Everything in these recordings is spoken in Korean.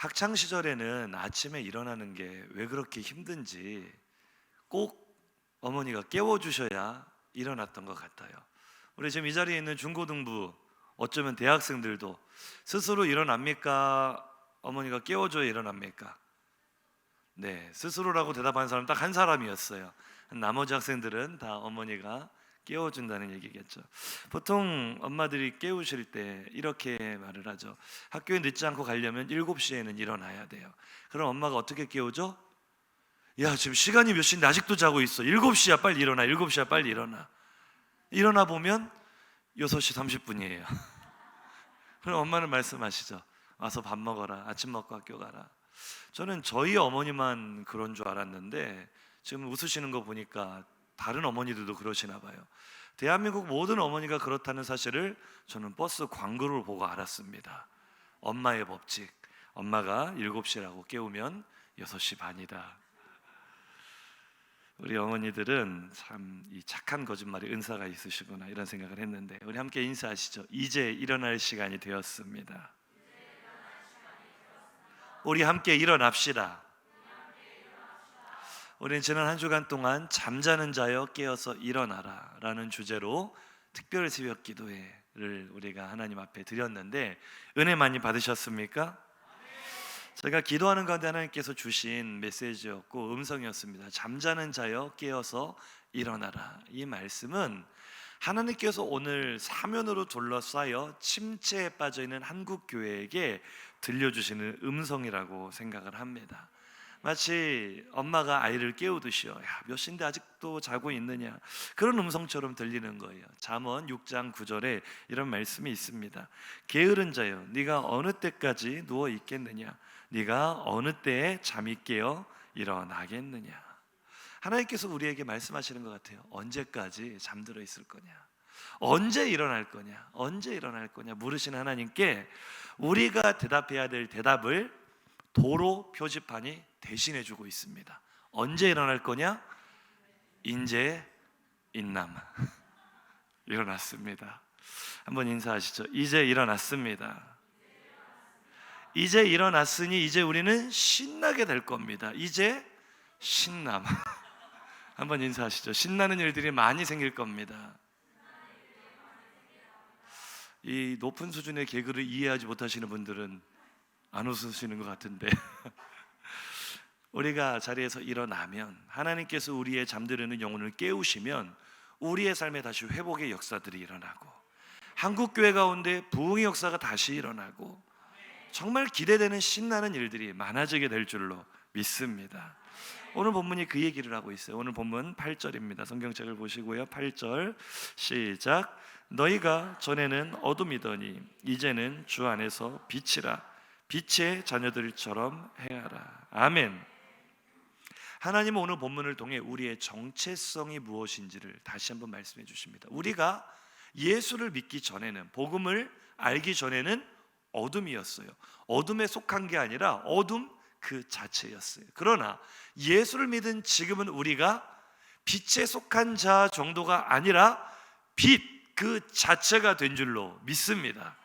학창 시절에는 아침에 일어나는 게 왜 그렇게 힘든지 꼭 어머니가 깨워주셔야 일어났던 것 같아요. 우리 지금 이 자리에 있는 중고등부, 어쩌면 대학생들도 스스로 일어납니까? 어머니가 깨워줘야 일어납니까? 네, 스스로라고 대답한 사람 딱 한 사람이었어요. 나머지 학생들은 다 어머니가 깨워준다는 얘기겠죠. 보통 엄마들이 깨우실 때 이렇게 말을 하죠. 학교에 늦지 않고 가려면 7시에는 일어나야 돼요. 그럼 엄마가 어떻게 깨우죠? 야, 지금 시간이 몇 시인데 아직도 자고 있어. 7시야, 빨리 일어나. 7시야, 빨리 일어나. 일어나 보면 6시 30분이에요. 그럼 엄마는 말씀하시죠. 와서 밥 먹어라. 아침 먹고 학교 가라. 저는 저희 어머니만 그런 줄 알았는데 지금 웃으시는 거 보니까 다른 어머니들도 그러시나 봐요. 대한민국 모든 어머니가 그렇다는 사실을 저는 버스 광고를 보고 알았습니다. 엄마의 법칙. 엄마가 7시라고 깨우면 6시 반이다. 우리 어머니들은 참 이 착한 거짓말에 은사가 있으시구나 이런 생각을 했는데, 우리 함께 인사하시죠. 이제 일어날 시간이 되었습니다. 우리 함께 일어납시다. 우리는 지난 한 주간 동안 잠자는 자여 깨어서 일어나라 라는 주제로 특별 새벽 기도회를 우리가 하나님 앞에 드렸는데 은혜 많이 받으셨습니까? 제가 기도하는 가운데 하나님께서 주신 메시지였고 음성이었습니다. 잠자는 자여 깨어서 일어나라. 이 말씀은 하나님께서 오늘 사면으로 둘러싸여 침체에 빠져있는 한국 교회에게 들려주시는 음성이라고 생각을 합니다. 마치 엄마가 아이를 깨우듯이요. 야, 몇 시인데 아직도 자고 있느냐, 그런 음성처럼 들리는 거예요. 잠언 6장 9절에 이런 말씀이 있습니다. 게으른 자여, 네가 어느 때까지 누워 있겠느냐, 네가 어느 때에 잠이 깨어 일어나겠느냐. 하나님께서 우리에게 말씀하시는 것 같아요. 언제까지 잠들어 있을 거냐, 언제 일어날 거냐, 언제 일어날 거냐 물으시는 하나님께 우리가 대답해야 될 대답을 도로 표지판이 대신해 주고 있습니다. 언제 일어날 거냐? 인제 인남 일어났습니다. 한번 인사하시죠. 이제 일어났습니다. 이제 일어났으니 이제 우리는 신나게 될 겁니다. 이제 신남 한번 인사하시죠. 신나는 일들이 많이 생길 겁니다. 이 높은 수준의 개그를 이해하지 못하시는 분들은 안 웃으시는 것 같은데 우리가 자리에서 일어나면, 하나님께서 우리의 잠들이는 영혼을 깨우시면 우리의 삶에 다시 회복의 역사들이 일어나고 한국교회 가운데 부흥의 역사가 다시 일어나고 정말 기대되는 신나는 일들이 많아지게 될 줄로 믿습니다. 오늘 본문이 그 얘기를 하고 있어요. 오늘 본문 8절입니다. 성경책을 보시고요. 8절 시작. 너희가 전에는 어둠이더니 이제는 주 안에서 빛이라. 빛의 자녀들처럼 행하라. 아멘. 하나님은 오늘 본문을 통해 우리의 정체성이 무엇인지를 다시 한번 말씀해 주십니다. 우리가 예수를 믿기 전에는, 복음을 알기 전에는 어둠이었어요. 어둠에 속한 게 아니라 어둠 그 자체였어요. 그러나 예수를 믿은 지금은 우리가 빛에 속한 자 정도가 아니라 빛 그 자체가 된 줄로 믿습니다.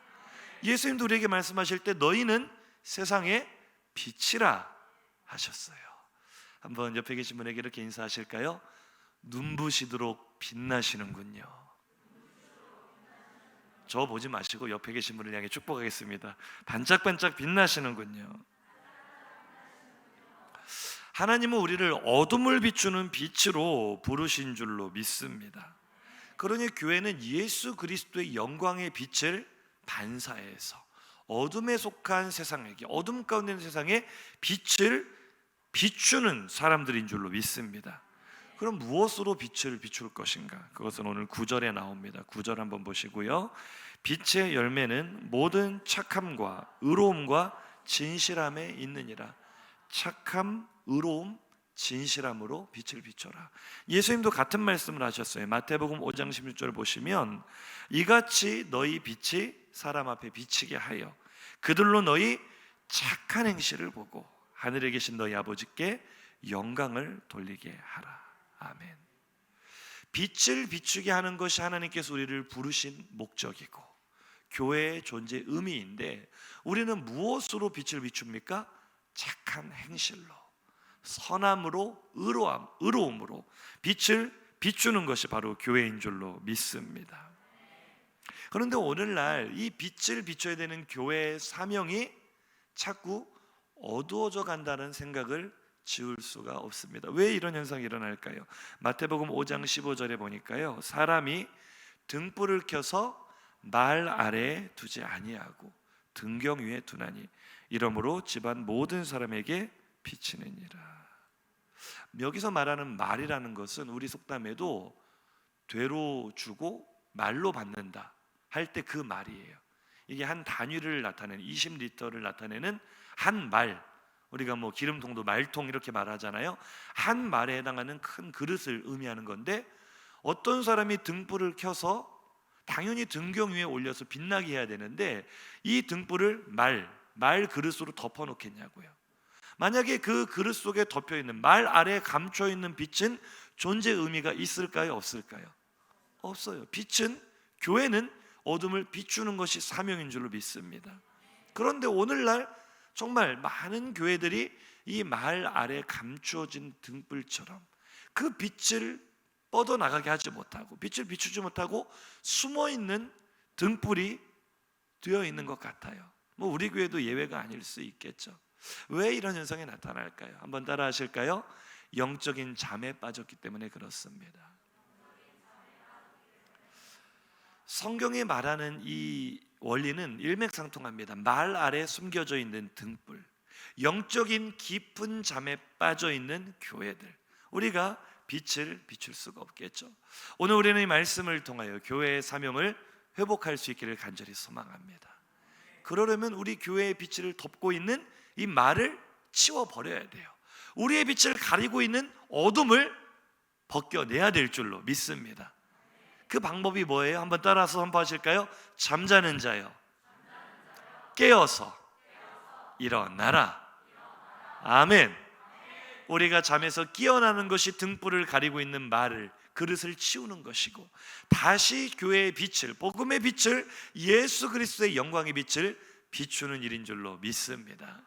예수님도 우리에게 말씀하실 때 너희는 세상의 빛이라 하셨어요. 한번 옆에 계신 분에게 이렇게 인사하실까요? 눈부시도록 빛나시는군요. 저 보지 마시고 옆에 계신 분을 향해 축복하겠습니다. 반짝반짝 빛나시는군요. 하나님은 우리를 어둠을 비추는 빛으로 부르신 줄로 믿습니다. 그러니 교회는 예수 그리스도의 영광의 빛을 반사해서 어둠에 속한 세상에게, 어둠 가운데 있는 세상에 빛을 비추는 사람들인 줄로 믿습니다. 그럼 무엇으로 빛을 비출 것인가? 그것은 오늘 9절에 나옵니다. 9절 한번 보시고요. 빛의 열매는 모든 착함과 의로움과 진실함에 있느니라. 착함, 의로움, 진실함으로 빛을 비춰라. 예수님도 같은 말씀을 하셨어요. 마태복음 5장 16절을 보시면 이같이 너희 빛이 사람 앞에 비치게 하여 그들로 너희 착한 행실을 보고 하늘에 계신 너희 아버지께 영광을 돌리게 하라. 아멘. 빛을 비추게 하는 것이 하나님께서 우리를 부르신 목적이고 교회의 존재 의미인데, 우리는 무엇으로 빛을 비춥니까? 착한 행실로, 선함으로, 의로움으로 빛을 비추는 것이 바로 교회인 줄로 믿습니다. 그런데 오늘날 이 빛을 비춰야 되는 교회의 사명이 자꾸 어두워져 간다는 생각을 지울 수가 없습니다. 왜 이런 현상이 일어날까요? 마태복음 5장 15절에 보니까요, 사람이 등불을 켜서 말 아래에 두지 아니하고 등경 위에 두나니 이러므로 집안 모든 사람에게 비치느니라. 여기서 말하는 말이라는 것은 우리 속담에도 되로 주고 말로 받는다 할 때 그 말이에요. 이게 한 단위를 나타내는, 20리터를 나타내는 한 말, 우리가 뭐 기름통도 말통 이렇게 말하잖아요. 한 말에 해당하는 큰 그릇을 의미하는 건데, 어떤 사람이 등불을 켜서 당연히 등경 위에 올려서 빛나게 해야 되는데 이 등불을 말 그릇으로 덮어 놓겠냐고요. 만약에 그 그릇 속에 덮여 있는, 말 아래에 감춰 있는 빛은 존재 의미가 있을까요? 없을까요? 없어요. 빛은, 교회는 어둠을 비추는 것이 사명인 줄로 믿습니다. 그런데 오늘날 정말 많은 교회들이 이 말 아래 감추어진 등불처럼 그 빛을 뻗어나가게 하지 못하고, 빛을 비추지 못하고 숨어있는 등불이 되어 있는 것 같아요. 뭐 우리 교회도 예외가 아닐 수 있겠죠. 왜 이런 현상이 나타날까요? 한번 따라 하실까요? 영적인 잠에 빠졌기 때문에 그렇습니다. 성경이 말하는 이 원리는 일맥상통합니다. 말 아래 숨겨져 있는 등불, 영적인 깊은 잠에 빠져 있는 교회들, 우리가 빛을 비출 수가 없겠죠. 오늘 우리는 이 말씀을 통하여 교회의 사명을 회복할 수 있기를 간절히 소망합니다. 그러려면 우리 교회의 빛을 덮고 있는 이 말을 치워버려야 돼요. 우리의 빛을 가리고 있는 어둠을 벗겨내야 될 줄로 믿습니다. 그 방법이 뭐예요? 한번 따라서 선포하실까요? 잠자는 자여 깨어서 일어나라. 아멘. 우리가 잠에서 깨어나는 것이 등불을 가리고 있는 말을, 그릇을 치우는 것이고, 다시 교회의 빛을, 복음의 빛을, 예수 그리스도의 영광의 빛을 비추는 일인 줄로 믿습니다.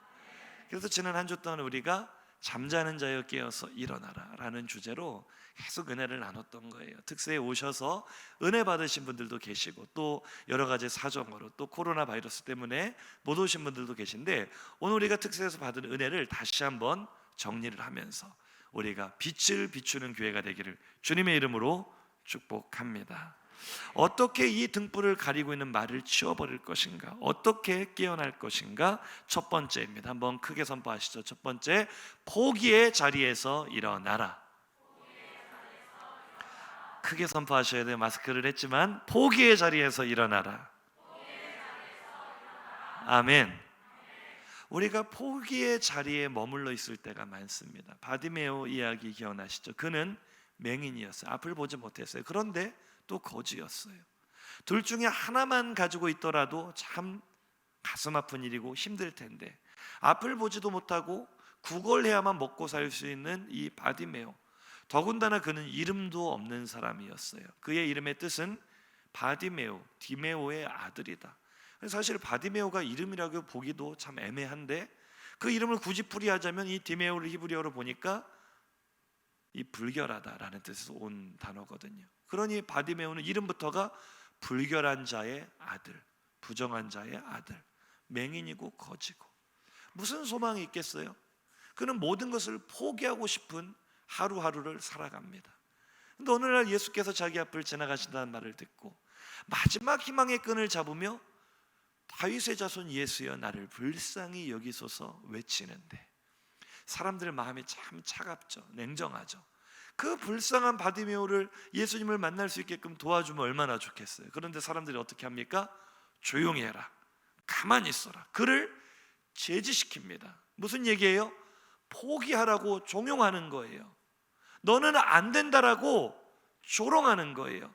그래서 지난 한 주 동안 우리가 잠자는 자여 깨어서 일어나라 라는 주제로 계속 은혜를 나눴던 거예요. 특세에 오셔서 은혜 받으신 분들도 계시고, 또 여러 가지 사정으로, 또 코로나 바이러스 때문에 못 오신 분들도 계신데, 오늘 우리가 특세에서 받은 은혜를 다시 한번 정리를 하면서 우리가 빛을 비추는 교회가 되기를 주님의 이름으로 축복합니다. 어떻게 이 등불을 가리고 있는 말을 치워버릴 것인가, 어떻게 깨어날 것인가? 첫 번째입니다. 한번 크게 선포하시죠. 첫 번째, 포기의 자리에서 일어나라. 크게 선포하셔야 돼요. 마스크를 했지만 포기의 자리에서 일어나라. 아멘. 우리가 포기의 자리에 머물러 있을 때가 많습니다. 바디메오 이야기 기억나시죠? 그는 맹인이었어요. 앞을 보지 못했어요. 그런데 또 거지였어요. 둘 중에 하나만 가지고 있더라도 참 가슴 아픈 일이고 힘들 텐데, 앞을 보지도 못하고 구걸해야만 먹고 살 수 있는 이 바디메오, 더군다나 그는 이름도 없는 사람이었어요. 그의 이름의 뜻은 바디메오, 디메오의 아들이다. 사실 바디메오가 이름이라고 보기도 참 애매한데, 그 이름을 굳이 풀이하자면 이 디메오를 히브리어로 보니까 이 불결하다라는 뜻에서 온 단어거든요. 그러니 바디메오는 이름부터가 불결한 자의 아들, 부정한 자의 아들, 맹인이고 거지고, 무슨 소망이 있겠어요? 그는 모든 것을 포기하고 싶은 하루하루를 살아갑니다. 그런데 어느 날 예수께서 자기 앞을 지나가신다는 말을 듣고 마지막 희망의 끈을 잡으며 다윗의 자손 예수여 나를 불쌍히 여기소서 외치는데, 사람들의 마음이 참 차갑죠. 냉정하죠. 그 불쌍한 바디메오를, 예수님을 만날 수 있게끔 도와주면 얼마나 좋겠어요. 그런데 사람들이 어떻게 합니까? 조용히 해라, 가만히 있어라, 그를 제지시킵니다. 무슨 얘기예요? 포기하라고 종용하는 거예요. 너는 안 된다라고 조롱하는 거예요.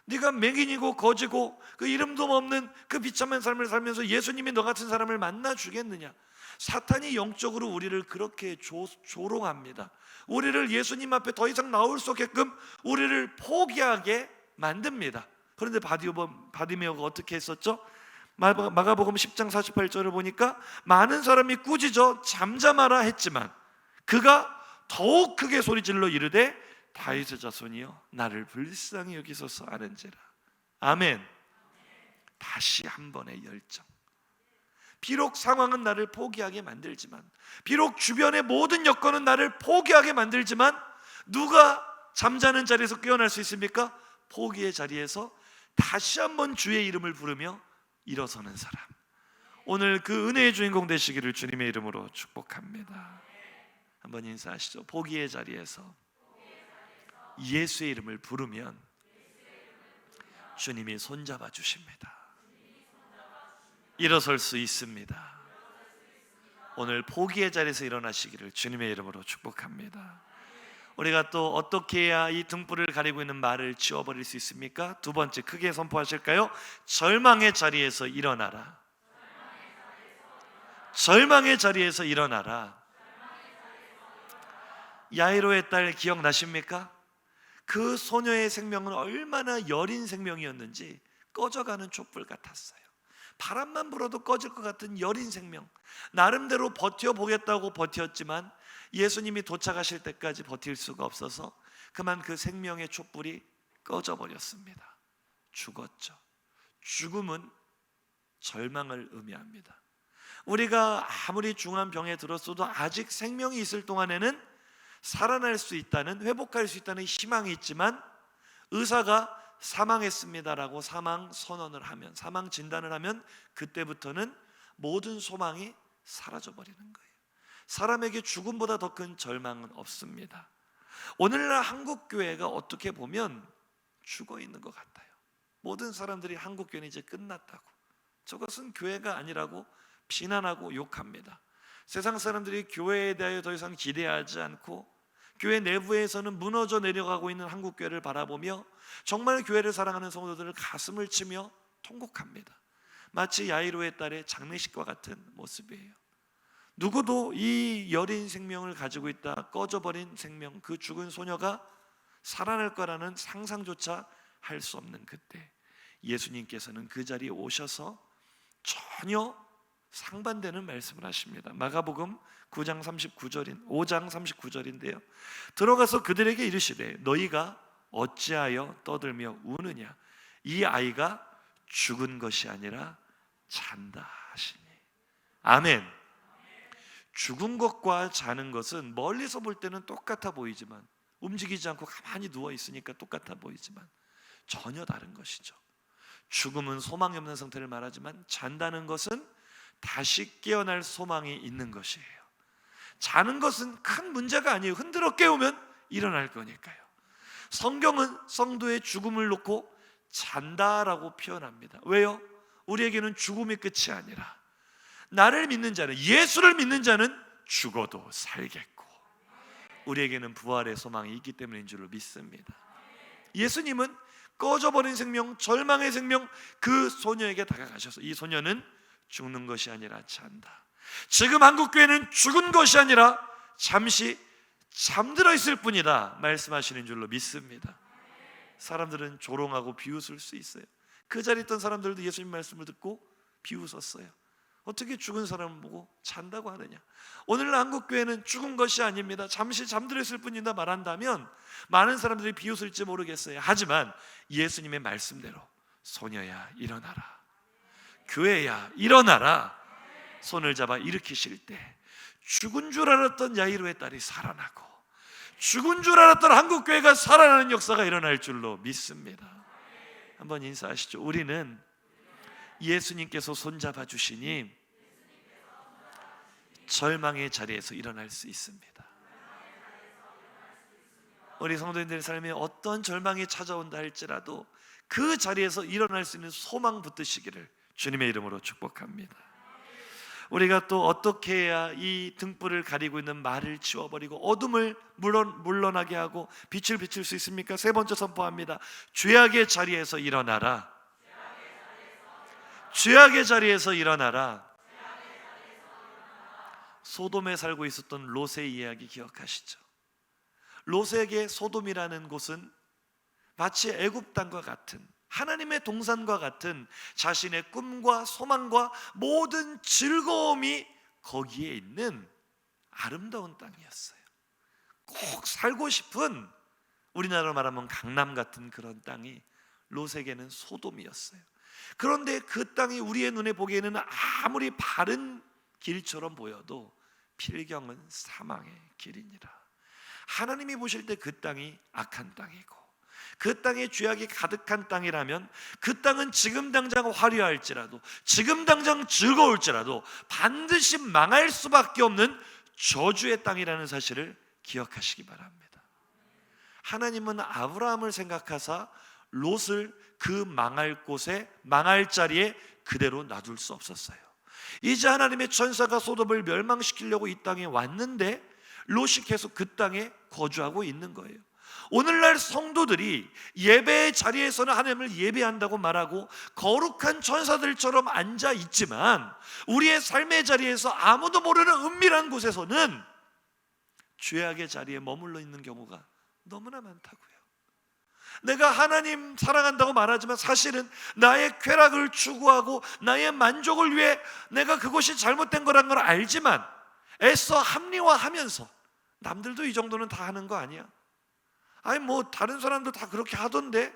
네가 맹인이고 거지고 그 이름도 없는 그 비참한 삶을 살면서 예수님이 너 같은 사람을 만나 주겠느냐? 사탄이 영적으로 우리를 그렇게 조롱합니다. 우리를 예수님 앞에 더 이상 나올 수 없게끔 우리를 포기하게 만듭니다. 그런데 바디메오가 어떻게 했었죠? 마가복음 10장 48절을 보니까 많은 사람이 꾸짖어 잠잠하라 했지만 그가 더욱 크게 소리질러 이르되 다윗의 자손이여 나를 불쌍히 여기소서 하는지라. 아멘. 다시 한 번의 열정. 비록 상황은 나를 포기하게 만들지만, 비록 주변의 모든 여건은 나를 포기하게 만들지만, 누가 잠자는 자리에서 깨어날 수 있습니까? 포기의 자리에서 다시 한번 주의 이름을 부르며 일어서는 사람. 오늘 그 은혜의 주인공 되시기를 주님의 이름으로 축복합니다. 한번 인사하시죠. 포기의 자리에서 예수의 이름을 부르면 주님이 손잡아 주십니다. 일어설 수 있습니다. 오늘 포기의 자리에서 일어나시기를 주님의 이름으로 축복합니다. 우리가 또 어떻게 해야 이 등불을 가리고 있는 말을 지워버릴 수 있습니까? 두 번째, 크게 선포하실까요? 절망의 자리에서 일어나라. 절망의 자리에서 일어나라. 야이로의 딸 기억나십니까? 그 소녀의 생명은 얼마나 여린 생명이었는지 꺼져가는 촛불 같았어요. 바람만 불어도 꺼질 것 같은 여린 생명. 나름대로 버텨보겠다고 버텼지만 예수님이 도착하실 때까지 버틸 수가 없어서 그만 그 생명의 촛불이 꺼져버렸습니다. 죽었죠. 죽음은 절망을 의미합니다. 우리가 아무리 중한 병에 들었어도 아직 생명이 있을 동안에는 살아날 수 있다는, 회복할 수 있다는 희망이 있지만 의사가 사망했습니다라고 사망 선언을 하면, 사망 진단을 하면 그때부터는 모든 소망이 사라져버리는 거예요. 사람에게 죽음보다 더 큰 절망은 없습니다. 오늘날 한국교회가 어떻게 보면 죽어 있는 것 같아요. 모든 사람들이 한국교회는 이제 끝났다고, 저것은 교회가 아니라고 비난하고 욕합니다. 세상 사람들이 교회에 대하여 더 이상 기대하지 않고 교회 내부에서는 무너져 내려가고 있는 한국교회를 바라보며 정말 교회를 사랑하는 성도들을 가슴을 치며 통곡합니다. 마치 야이로의 딸의 장례식과 같은 모습이에요. 누구도 이 여린 생명을 가지고 있다, 꺼져버린 생명, 그 죽은 소녀가 살아날 거라는 상상조차 할 수 없는 그때 예수님께서는 그 자리에 오셔서 전혀 상반되는 말씀을 하십니다. 마가복음 5장 39절인데요. 들어가서 그들에게 이르시되 너희가 어찌하여 떠들며 우느냐? 이 아이가 죽은 것이 아니라 잔다 하시니. 아멘. 죽은 것과 자는 것은 멀리서 볼 때는 똑같아 보이지만, 움직이지 않고 가만히 누워 있으니까 똑같아 보이지만 전혀 다른 것이죠. 죽음은 소망이 없는 상태를 말하지만 잔다는 것은 다시 깨어날 소망이 있는 것이에요. 자는 것은 큰 문제가 아니에요. 흔들어 깨우면 일어날 거니까요. 성경은 성도의 죽음을 놓고 잔다라고 표현합니다. 왜요? 우리에게는 죽음이 끝이 아니라 나를 믿는 자는, 예수를 믿는 자는 죽어도 살겠고 우리에게는 부활의 소망이 있기 때문인 줄로 믿습니다. 예수님은 꺼져버린 생명, 절망의 생명, 그 소녀에게 다가가셔서 이 소녀는 죽는 것이 아니라 잔다. 지금 한국교회는 죽은 것이 아니라 잠시 잠들어 있을 뿐이다 말씀하시는 줄로 믿습니다. 사람들은 조롱하고 비웃을 수 있어요. 그 자리에 있던 사람들도 예수님 말씀을 듣고 비웃었어요. 어떻게 죽은 사람을 보고 잔다고 하느냐? 오늘날 한국교회는 죽은 것이 아닙니다, 잠시 잠들어 있을 뿐이다 말한다면 많은 사람들이 비웃을지 모르겠어요. 하지만 예수님의 말씀대로 소녀야 일어나라, 교회야 일어나라, 손을 잡아 일으키실 때 죽은 줄 알았던 야이로의 딸이 살아나고 죽은 줄 알았던 한국교회가 살아나는 역사가 일어날 줄로 믿습니다. 한번 인사하시죠. 우리는 예수님께서 손잡아 주시니 절망의 자리에서 일어날 수 있습니다. 우리 성도님들의 삶에 어떤 절망이 찾아온다 할지라도 그 자리에서 일어날 수 있는 소망 붙드시기를 주님의 이름으로 축복합니다. 우리가 또 어떻게 해야 이 등불을 가리고 있는 말을 치워버리고 어둠을 물러나게 하고 빛을 비출 수 있습니까? 세 번째 선포합니다. 죄악의 자리에서 일어나라. 죄악의 자리에서 일어나라. 소돔에 살고 있었던 롯의 이야기 기억하시죠? 롯에게 소돔이라는 곳은 마치 애굽 땅과 같은 하나님의 동산과 같은 자신의 꿈과 소망과 모든 즐거움이 거기에 있는 아름다운 땅이었어요. 꼭 살고 싶은, 우리나라로 말하면 강남 같은 그런 땅이 롯에게는 소돔이었어요. 그런데 그 땅이 우리의 눈에 보기에는 아무리 바른 길처럼 보여도 필경은 사망의 길이니라. 하나님이 보실 때 그 땅이 악한 땅이고 그 땅에 죄악이 가득한 땅이라면 그 땅은 지금 당장 화려할지라도, 지금 당장 즐거울지라도 반드시 망할 수밖에 없는 저주의 땅이라는 사실을 기억하시기 바랍니다. 하나님은 아브라함을 생각하사 롯을 그 망할 곳에, 망할 자리에 그대로 놔둘 수 없었어요. 이제 하나님의 천사가 소돔을 멸망시키려고 이 땅에 왔는데 롯이 계속 그 땅에 거주하고 있는 거예요. 오늘날 성도들이 예배의 자리에서는 하나님을 예배한다고 말하고 거룩한 천사들처럼 앉아 있지만 우리의 삶의 자리에서 아무도 모르는 은밀한 곳에서는 죄악의 자리에 머물러 있는 경우가 너무나 많다고요. 내가 하나님 사랑한다고 말하지만 사실은 나의 쾌락을 추구하고 나의 만족을 위해 내가 그것이 잘못된 거란 걸 알지만 애써 합리화하면서, 남들도 이 정도는 다 하는 거 아니야? 아니 뭐 다른 사람도 다 그렇게 하던데,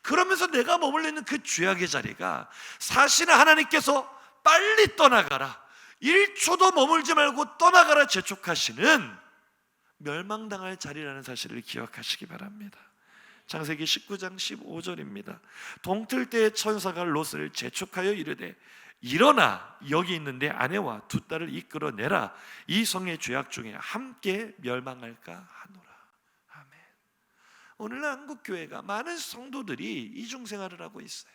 그러면서 내가 머물러 있는 그 죄악의 자리가 사실은 하나님께서 빨리 떠나가라, 1초도 머물지 말고 떠나가라 재촉하시는 멸망당할 자리라는 사실을 기억하시기 바랍니다. 창세기 19장 15절입니다. 동틀 때의 천사가 롯을 재촉하여 이르되 일어나 여기 있는데 아내와 두 딸을 이끌어내라. 이 성의 죄악 중에 함께 멸망할까 하노라. 아멘. 오늘날 한국교회가 많은 성도들이 이중생활을 하고 있어요.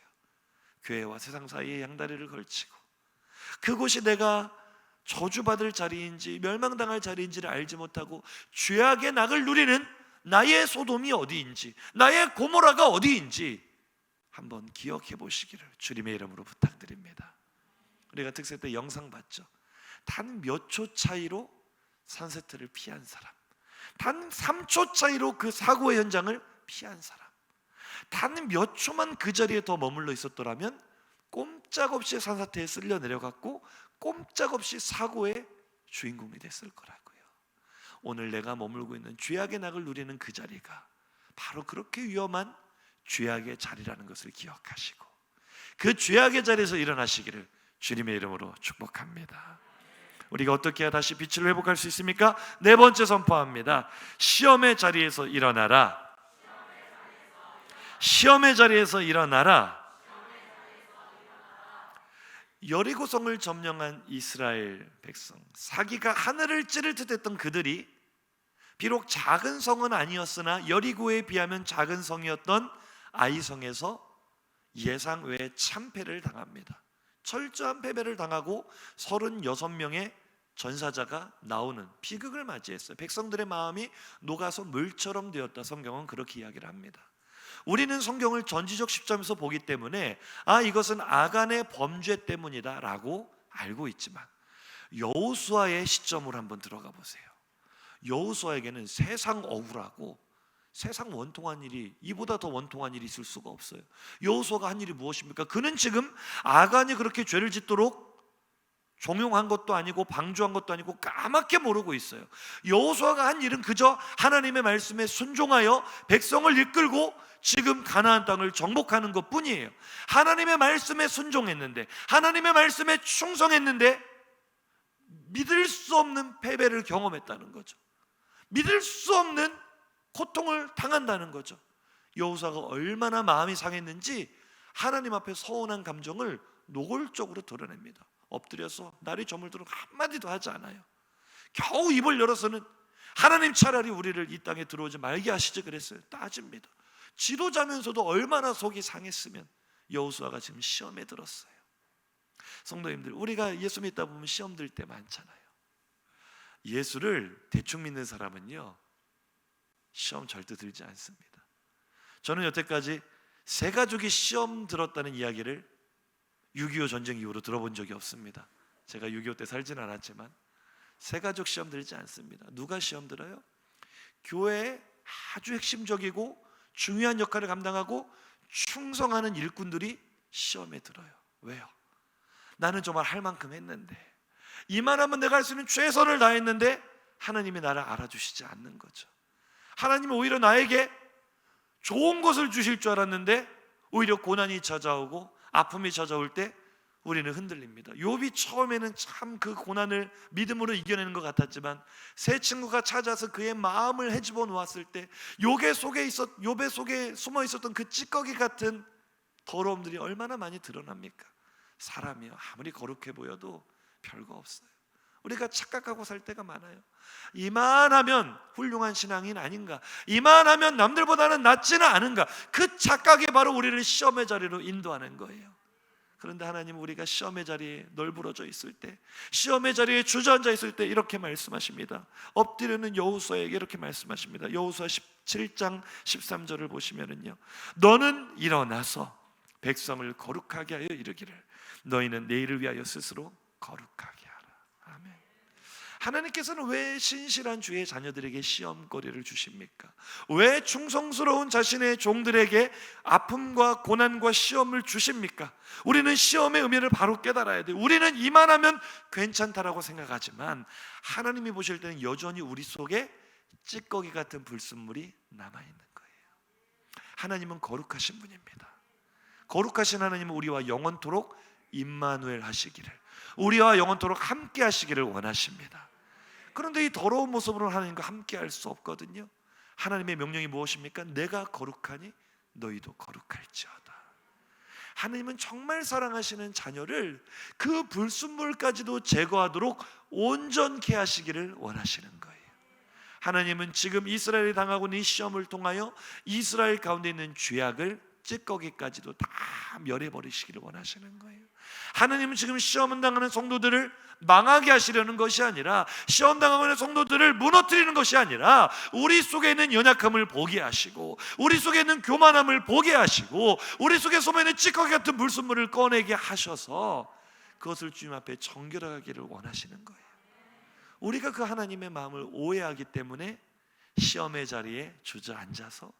교회와 세상 사이에 양다리를 걸치고 그곳이 내가 저주받을 자리인지 멸망당할 자리인지를 알지 못하고 죄악의 낙을 누리는 나의 소돔이 어디인지, 나의 고모라가 어디인지 한번 기억해 보시기를 주님의 이름으로 부탁드립니다. 우리가 특세 때 영상 봤죠? 단 몇 초 차이로 산세트를 피한 사람, 단 3초 차이로 그 사고의 현장을 피한 사람, 단 몇 초만 그 자리에 더 머물러 있었더라면 꼼짝없이 산사태에 쓸려 내려갔고 꼼짝없이 사고의 주인공이 됐을 거라고요. 오늘 내가 머물고 있는 죄악의 낙을 누리는 그 자리가 바로 그렇게 위험한 죄악의 자리라는 것을 기억하시고 그 죄악의 자리에서 일어나시기를 주님의 이름으로 축복합니다. 우리가 어떻게 해야 다시 빛을 회복할 수 있습니까? 네 번째 선포합니다. 시험의 자리에서 일어나라. 시험의 자리에서 일어나라. 여리고성을 점령한 이스라엘 백성, 사기가 하늘을 찌를 듯했던 그들이 비록 작은 성은 아니었으나 여리고에 비하면 작은 성이었던 아이성에서 예상 외에 참패를 당합니다. 철저한 패배를 당하고 36명의 전사자가 나오는 비극을 맞이했어요. 백성들의 마음이 녹아서 물처럼 되었다. 성경은 그렇게 이야기를 합니다. 우리는 성경을 전지적 시점에서 보기 때문에 이것은 아간의 범죄 때문이다 라고 알고 있지만 여호수아의 시점으로 한번 들어가 보세요. 여호수아에게는 세상 억울하고 세상 원통한 일이, 이보다 더 원통한 일이 있을 수가 없어요. 여호수아가 한 일이 무엇입니까? 그는 지금 아간이 그렇게 죄를 짓도록 종용한 것도 아니고 방조한 것도 아니고 까맣게 모르고 있어요. 여호수아가 한 일은 그저 하나님의 말씀에 순종하여 백성을 이끌고 지금 가나안 땅을 정복하는 것뿐이에요. 하나님의 말씀에 순종했는데, 하나님의 말씀에 충성했는데 믿을 수 없는 패배를 경험했다는 거죠. 믿을 수 없는 고통을 당한다는 거죠. 여호수아가 얼마나 마음이 상했는지 하나님 앞에 서운한 감정을 노골적으로 드러냅니다. 엎드려서 날이 저물도록 한마디도 하지 않아요. 겨우 입을 열어서는 하나님 차라리 우리를 이 땅에 들어오지 말게 하시지 그랬어요. 따집니다. 지도자면서도 얼마나 속이 상했으면 여호수아가 지금 시험에 들었어요. 성도님들, 우리가 예수 믿다 보면 시험 들 때 많잖아요. 예수를 대충 믿는 사람은요 시험 절대 들지 않습니다. 저는 여태까지 세 가족이 시험 들었다는 이야기를 6.25 전쟁 이후로 들어본 적이 없습니다. 제가 6.25 때 살진 않았지만 세 가족 시험 들지 않습니다. 누가 시험 들어요? 교회에 아주 핵심적이고 중요한 역할을 감당하고 충성하는 일꾼들이 시험에 들어요. 왜요? 나는 정말 할 만큼 했는데, 이만하면 내가 할 수 있는 최선을 다했는데 하나님이 나를 알아주시지 않는 거죠. 하나님은 오히려 나에게 좋은 것을 주실 줄 알았는데 오히려 고난이 찾아오고 아픔이 찾아올 때 우리는 흔들립니다. 욥이 처음에는 참 그 고난을 믿음으로 이겨내는 것 같았지만 새 친구가 찾아서 그의 마음을 헤집어 놓았을 때 욥의 속에 숨어 있었던 그 찌꺼기 같은 더러움들이 얼마나 많이 드러납니까? 사람이요, 아무리 거룩해 보여도 별거 없어요. 우리가 착각하고 살 때가 많아요. 이만하면 훌륭한 신앙인 아닌가, 이만하면 남들보다는 낫지는 않은가, 그 착각이 바로 우리를 시험의 자리로 인도하는 거예요. 그런데 하나님은 우리가 시험의 자리에 널브러져 있을 때, 시험의 자리에 주저앉아 있을 때 이렇게 말씀하십니다. 엎드리는 여호수아에게 이렇게 말씀하십니다. 여호수아 17장 13절을 보시면은요, 너는 일어나서 백성을 거룩하게 하여 이르기를 너희는 내일을 위하여 스스로 거룩하게 하라. 아멘. 하나님께서는 왜 신실한 주의 자녀들에게 시험거리를 주십니까? 왜 충성스러운 자신의 종들에게 아픔과 고난과 시험을 주십니까? 우리는 시험의 의미를 바로 깨달아야 돼요. 우리는 이만하면 괜찮다라고 생각하지만 하나님이 보실 때는 여전히 우리 속에 찌꺼기 같은 불순물이 남아있는 거예요. 하나님은 거룩하신 분입니다. 거룩하신 하나님은 우리와 영원토록 임마누엘 하시기를, 우리와 영원토록 함께 하시기를 원하십니다. 그런데 이 더러운 모습으로는 하나님과 함께 할 수 없거든요. 하나님의 명령이 무엇입니까? 내가 거룩하니 너희도 거룩할지어다. 하나님은 정말 사랑하시는 자녀를 그 불순물까지도 제거하도록 온전케 하시기를 원하시는 거예요. 하나님은 지금 이스라엘이 당하고 있는 이 시험을 통하여 이스라엘 가운데 있는 죄악을, 찌꺼기까지도 다 멸해버리시기를 원하시는 거예요. 하나님은 지금 시험 당하는 성도들을 망하게 하시려는 것이 아니라, 시험 당하는 성도들을 무너뜨리는 것이 아니라 우리 속에 있는 연약함을 보게 하시고, 우리 속에 있는 교만함을 보게 하시고, 우리 속에 숨어 있는 찌꺼기 같은 불순물을 꺼내게 하셔서 그것을 주님 앞에 정결하기를 원하시는 거예요. 우리가 그 하나님의 마음을 오해하기 때문에 시험의 자리에 주저앉아서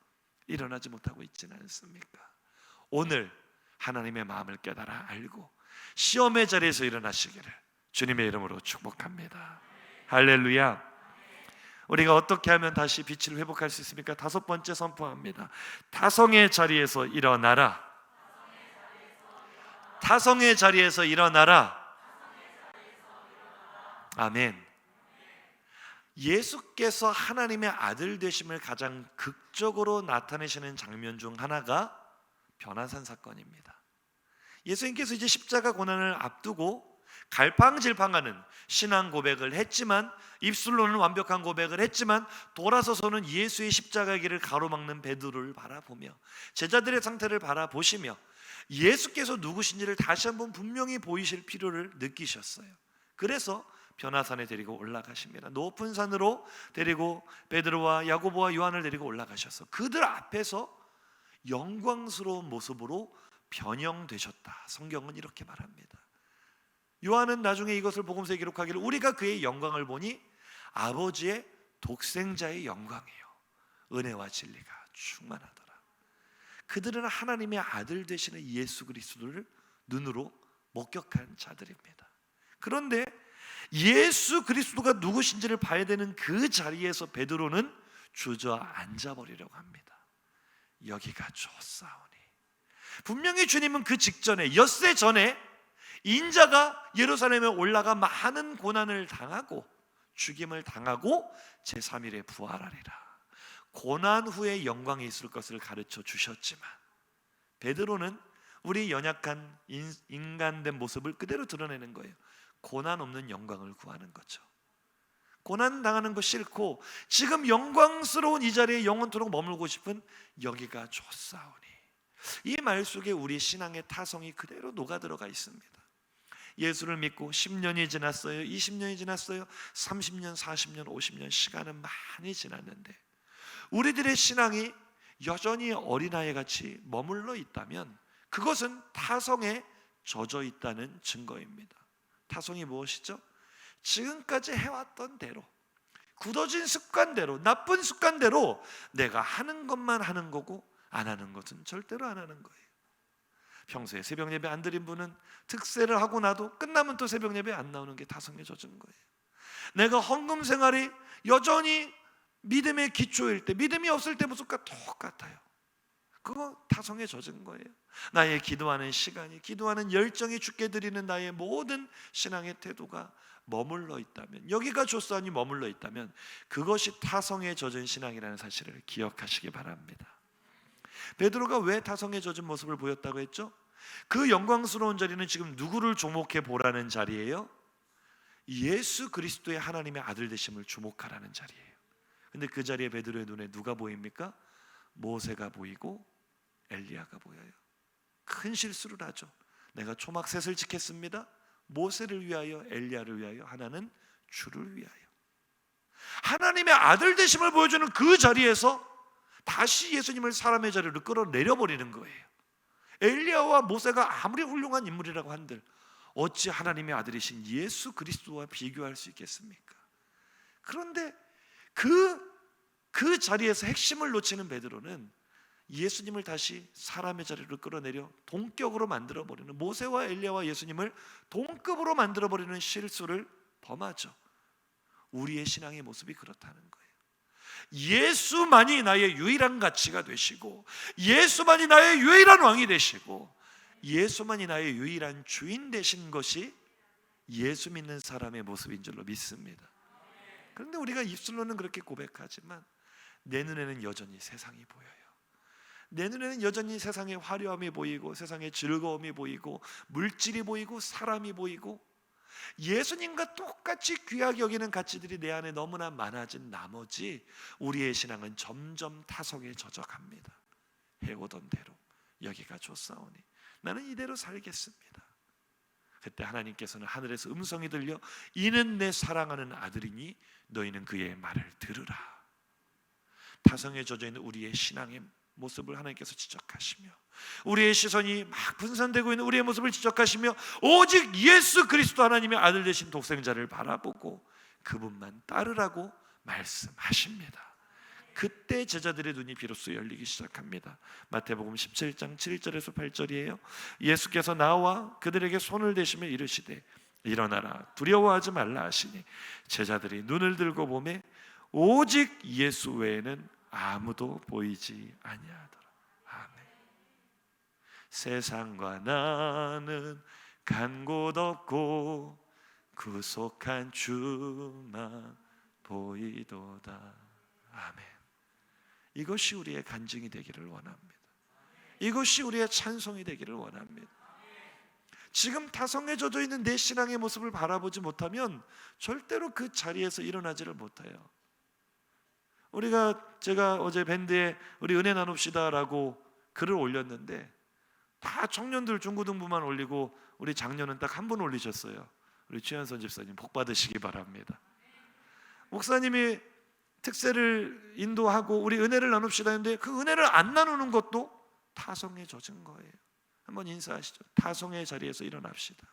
일어나지 못하고 있지는 않습니까? 오늘 하나님의 마음을 깨달아 알고 시험의 자리에서 일어나시기를 주님의 이름으로 축복합니다. 할렐루야. 우리가 어떻게 하면 다시 빛을 회복할 수 있습니까? 5번째 선포합니다. 타성의 자리에서 일어나라. 타성의 자리에서 일어나라. 아멘. 예수께서 하나님의 아들 되심을 가장 극적으로 나타내시는 장면 중 하나가 변화산 사건입니다. 예수님께서 이제 십자가 고난을 앞두고 갈팡질팡하는 신앙 고백을 했지만, 입술로는 완벽한 고백을 했지만 돌아서서는 예수의 십자가 길을 가로막는 베드로를 바라보며 제자들의 상태를 바라보시며 예수께서 누구신지를 다시 한번 분명히 보이실 필요를 느끼셨어요. 그래서 변화산에 데리고 올라가십니다. 높은 산으로 데리고 베드로와 야고보와 요한을 데리고 올라가셔서 그들 앞에서 영광스러운 모습으로 변형되셨다. 성경은 이렇게 말합니다. 요한은 나중에 이것을 복음서에 기록하기를 우리가 그의 영광을 보니 아버지의 독생자의 영광이요 은혜와 진리가 충만하더라. 그들은 하나님의 아들 되시는 예수 그리스도를 눈으로 목격한 자들입니다. 그런데 예수 그리스도가 누구신지를 봐야 되는 그 자리에서 베드로는 주저앉아 버리려고 합니다. 여기가 좋사오니. 분명히 주님은 그 직전에, 엿새 전에 인자가 예루살렘에 올라가 많은 고난을 당하고 죽임을 당하고 제3일에 부활하리라, 고난 후에 영광이 있을 것을 가르쳐 주셨지만 베드로는 우리 연약한 인간된 모습을 그대로 드러내는 거예요. 고난 없는 영광을 구하는 거죠. 고난 당하는 거 싫고 지금 영광스러운 이 자리에 영원토록 머물고 싶은 여기가 좋사오니. 이 말 속에 우리 신앙의 타성이 그대로 녹아들어가 있습니다. 예수를 믿고 10년이 지났어요, 20년이 지났어요, 30년, 40년, 50년 시간은 많이 지났는데 우리들의 신앙이 여전히 어린아이같이 머물러 있다면 그것은 타성에 젖어 있다는 증거입니다. 타성이 무엇이죠? 지금까지 해왔던 대로, 굳어진 습관대로, 나쁜 습관대로 내가 하는 것만 하는 거고 안 하는 것은 절대로 안 하는 거예요. 평소에 새벽 예배 안 드린 분은 특세를 하고 나도 끝나면 또 새벽 예배 안 나오는 게 타성에 젖은 거예요. 내가 헌금 생활이 여전히 믿음의 기초일 때, 믿음이 없을 때 모습과 똑같아요. 그거 타성에 젖은 거예요. 나의 기도하는 시간이, 기도하는 열정이 주께 드리는 나의 모든 신앙의 태도가 머물러 있다면, 여기가 조사하니 머물러 있다면 그것이 타성에 젖은 신앙이라는 사실을 기억하시기 바랍니다. 베드로가 왜 타성에 젖은 모습을 보였다고 했죠? 그 영광스러운 자리는 지금 누구를 주목해 보라는 자리예요? 예수 그리스도의 하나님의 아들 되심을 주목하라는 자리예요. 근데 그 자리에 베드로의 눈에 누가 보입니까? 모세가 보이고 엘리야가 보여요. 큰 실수를 하죠. 내가 초막셋을 지켰습니다. 모세를 위하여, 엘리야를 위하여, 하나는 주를 위하여. 하나님의 아들 되심을 보여주는 그 자리에서 다시 예수님을 사람의 자리로 끌어내려버리는 거예요. 엘리야와 모세가 아무리 훌륭한 인물이라고 한들 어찌 하나님의 아들이신 예수 그리스도와 비교할 수 있겠습니까? 그런데 그 자리에서 핵심을 놓치는 베드로는 예수님을 다시 사람의 자리로 끌어내려 동격으로 만들어버리는, 모세와 엘리야와 예수님을 동급으로 만들어버리는 실수를 범하죠. 우리의 신앙의 모습이 그렇다는 거예요. 예수만이 나의 유일한 가치가 되시고, 예수만이 나의 유일한 왕이 되시고, 예수만이 나의 유일한 주인 되신 것이 예수 믿는 사람의 모습인 줄로 믿습니다. 그런데 우리가 입술로는 그렇게 고백하지만 내 눈에는 여전히 세상이 보여요. 내 눈에는 여전히 세상의 화려함이 보이고, 세상의 즐거움이 보이고, 물질이 보이고, 사람이 보이고, 예수님과 똑같이 귀하게 여기는 가치들이 내 안에 너무나 많아진 나머지 우리의 신앙은 점점 타성에 젖어갑니다. 해오던 대로 여기가 좋사오니 나는 이대로 살겠습니다. 그때 하나님께서는 하늘에서 음성이 들려 이는 내 사랑하는 아들이니 너희는 그의 말을 들으라. 타성에 젖어있는 우리의 신앙의 모습을 하나님께서 지적하시며, 우리의 시선이 막 분산되고 있는 우리의 모습을 지적하시며, 오직 예수 그리스도 하나님의 아들 되신 독생자를 바라보고 그분만 따르라고 말씀하십니다. 그때 제자들의 눈이 비로소 열리기 시작합니다. 마태복음 17장 7절에서 8절이에요. 예수께서 나와 그들에게 손을 대시며 이르시되 일어나라 두려워하지 말라 하시니 제자들이 눈을 들고 보매 오직 예수 외에는 아무도 보이지 아니하더라. 아멘. 세상과 나는 간 곳 없고 구속한 주만 보이도다. 아멘. 이것이 우리의 간증이 되기를 원합니다. 이것이 우리의 찬송이 되기를 원합니다. 지금 타성에 젖어 있는 내 신앙의 모습을 바라보지 못하면 절대로 그 자리에서 일어나지를 못해요. 제가 어제 밴드에 우리 은혜 나눕시다라고 글을 올렸는데 다 청년들 중고등부만 올리고 우리 장년은 딱 한 분 올리셨어요. 우리 최현선 집사님 복 받으시기 바랍니다. 목사님이 특세를 인도하고 우리 은혜를 나눕시다 했는데 그 은혜를 안 나누는 것도 타성에 젖은 거예요. 한번 인사하시죠. 타성의 자리에서 일어납시다.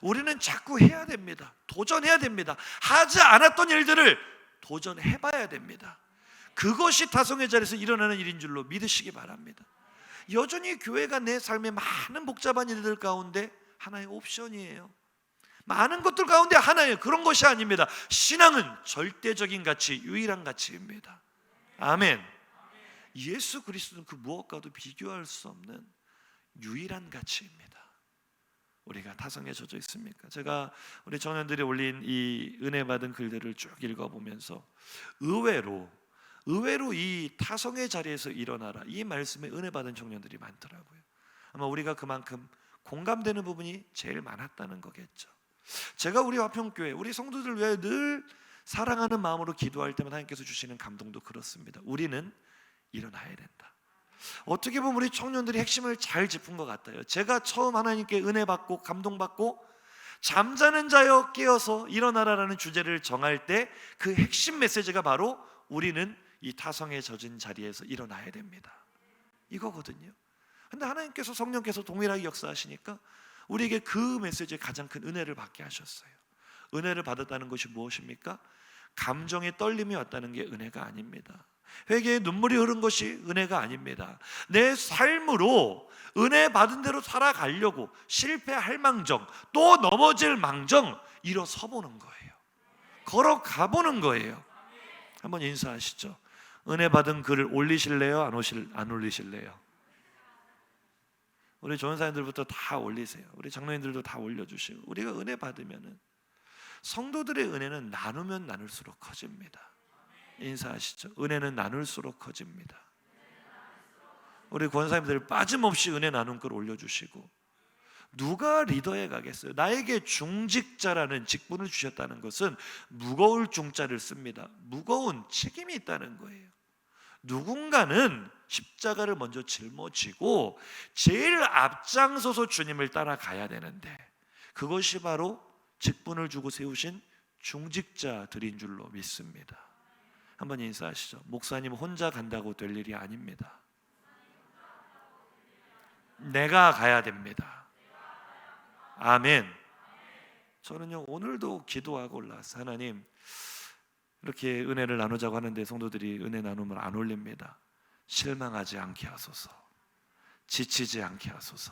우리는 자꾸 해야 됩니다. 도전해야 됩니다. 하지 않았던 일들을 도전해봐야 됩니다. 그것이 타성의 자리에서 일어나는 일인 줄로 믿으시기 바랍니다. 여전히 교회가 내 삶의 많은 복잡한 일들 가운데 하나의 옵션이에요. 많은 것들 가운데 하나예요. 그런 것이 아닙니다. 신앙은 절대적인 가치, 유일한 가치입니다. 아멘. 예수 그리스도는 그 무엇과도 비교할 수 없는 유일한 가치입니다. 우리가 타성에 젖어 있습니까? 제가 우리 청년들이 올린 이 은혜 받은 글들을 쭉 읽어보면서 의외로 이 타성의 자리에서 일어나라 이 말씀에 은혜 받은 청년들이 많더라고요. 아마 우리가 그만큼 공감되는 부분이 제일 많았다는 거겠죠. 제가 우리 화평교회 우리 성도들 위해 늘 사랑하는 마음으로 기도할 때마다 하나님께서 주시는 감동도 그렇습니다. 우리는 일어나야 된다. 어떻게 보면 우리 청년들이 핵심을 잘 짚은 것 같아요. 제가 처음 하나님께 은혜 받고 감동받고 잠자는 자여 깨어서 일어나라라는 주제를 정할 때 그 핵심 메시지가 바로 우리는 이 타성에 젖은 자리에서 일어나야 됩니다. 이거거든요. 근데 하나님께서 성령께서 동일하게 역사하시니까 우리에게 그 메시지에 가장 큰 은혜를 받게 하셨어요. 은혜를 받았다는 것이 무엇입니까? 감정의 떨림이 왔다는 게 은혜가 아닙니다. 회개에 눈물이 흐른 것이 은혜가 아닙니다. 내 삶으로 은혜 받은 대로 살아가려고 실패할 망정, 또 넘어질 망정 일어서 보는 거예요. 걸어가 보는 거예요. 한번 인사하시죠. 은혜 받은 글을 올리실래요? 안 올리실래요? 우리 조연사님들부터 다 올리세요. 우리 장로님들도 다 올려주시고. 우리가 은혜 받으면은, 성도들의 은혜는 나누면 나눌수록 커집니다. 인사하시죠. 은혜는 나눌수록 커집니다. 우리 권사님들 빠짐없이 은혜 나눈 글 올려주시고. 누가 리더에 가겠어요? 나에게 중직자라는 직분을 주셨다는 것은 무거울 중자를 씁니다. 무거운 책임이 있다는 거예요. 누군가는 십자가를 먼저 짊어지고 제일 앞장서서 주님을 따라가야 되는데, 그것이 바로 직분을 주고 세우신 중직자들인 줄로 믿습니다. 한번 인사하시죠. 목사님 혼자 간다고 될 일이 아닙니다. 내가 가야 됩니다. 아멘. 저는요, 오늘도 기도하고 올라왔어요. 하나님, 이렇게 은혜를 나누자고 하는데 성도들이 은혜 나눔을 안 올립니다. 실망하지 않게 하소서. 지치지 않게 하소서.